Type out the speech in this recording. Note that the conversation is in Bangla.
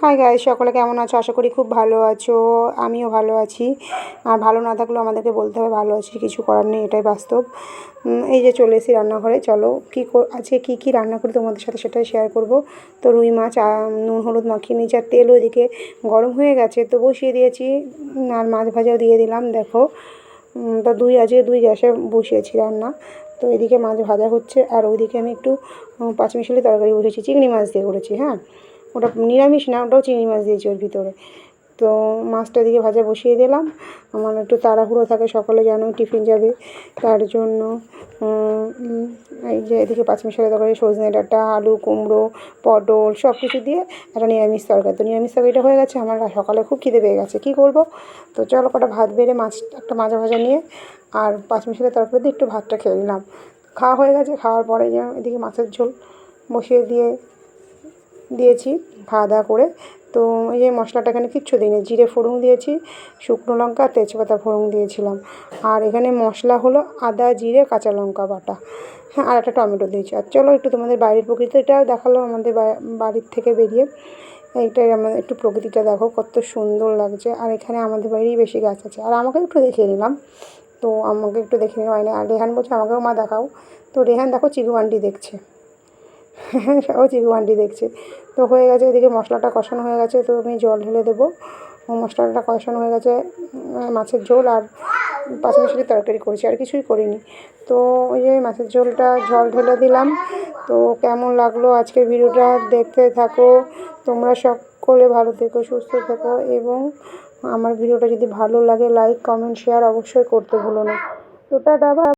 হাই গাইস, সকলে কেমন আছো? আশা করি খুব ভালো আছো। আমিও ভালো আছি। আর ভালো না থাকলেও আমাদেরকে বলতে হবে ভালো আছি, কিছু করার নেই, এটাই বাস্তব। এই যে চলে এসেছি রান্নাঘরে। চলো আজকে কী রান্না করি তোমাদের সাথে সেটাই শেয়ার করব। তো রুই মাছ নুন হলুদ মাখিয়ে নিয়েছি, আর তেল ওইদিকে গরম হয়ে গেছে তো বসিয়ে দিয়েছি। আর মাছ ভাজাও দিয়ে দিলাম, দেখো। তা আজকে দুই গ্যাসে বসিয়েছি রান্না। তো এদিকে মাছ ভাজা হচ্ছে, আর ওইদিকে আমি একটু পাঁচমিশালি তরকারি বসেছি, চিংড়ি মাছ দিয়ে করেছি। হ্যাঁ, ওটা নিরামিষ না, ওটাও চিংড়ি মাছ দিয়েছি ওর ভিতরে। তো মাছটা দিকে ভাজা বসিয়ে দিলাম। আমার একটু তাড়াহুড়ো থাকে, সকালে জানো টিফিন যাবে, তার জন্য এই যে এদিকে পাঁচমিশালি তরকারি, সজনে ডাঁটা, আলু, কুমড়ো, পটল সব কিছু দিয়ে একটা নিরামিষ তরকারি। তো নিরামিষ তরকারিটা হয়ে গেছে। আমার সকালে খুব খিদে পেয়ে গেছে, কী করব? তো চলো কটা ভাত বেড়ে একটা মাছ ভাজা নিয়ে আর পাঁচমিশালি তরকারি দিয়ে একটু ভাতটা খেয়ে নিলাম। খাওয়া হয়ে গেছে। খাওয়ার পরে যে এদিকে মাছের ঝোল বসিয়ে দিয়েছি খাওয়া দাওয়া করে। তো এই যে মশলাটা এখানে কিচ্ছু দিইনি, জিরে ফোড়ন দিয়েছি, শুকনো লঙ্কা তেজপাতা ফোড়ন দিয়েছিলাম। আর এখানে মশলা হলো আদা জিরে কাঁচা লঙ্কা বাটা। হ্যাঁ, আর একটা টমেটো দিয়েছি। আর চলো একটু তোমাদের বাইরের প্রকৃতিটা দেখালো, আমাদের বাড়ির থেকে বেরিয়ে এইটাই আমাদের একটু প্রকৃতিটা দেখো কত সুন্দর লাগছে। আর এখানে আমাদের বাড়িরই বেশি গাছ আছে। আর আমাকে একটু দেখিয়ে নিলাম, তো আমাকে একটু দেখে নেওয়া হয়নি। আর রেহান বলছে আমাকেও মা দেখাও। তো রেহান দেখো চিকু আন্টি দেখছে। ও চিকু আন্টি দেখছে। তো হয়ে গেছে, এদিকে মশলাটা কষানো হয়ে গেছে, তো আমি জল ঢেলে দেবো। মশলাটা কষানো হয়ে গেছে। মাছের ঝোল আর পাঁচমিশালি তরকারি করেছি, আর কিছুই করিনি। তো ওই যে মাছের ঝোলটা জল ঢেলে দিলাম। তো কেমন লাগলো আজকের ভিডিওটা, দেখতে থাকো। তোমরা সকলে ভালো থেকো, সুস্থ থেকো, এবং আমার ভিডিওটা যদি ভালো লাগে লাইক কমেন্ট শেয়ার অবশ্যই করতে ভুলো না। তো টাটা।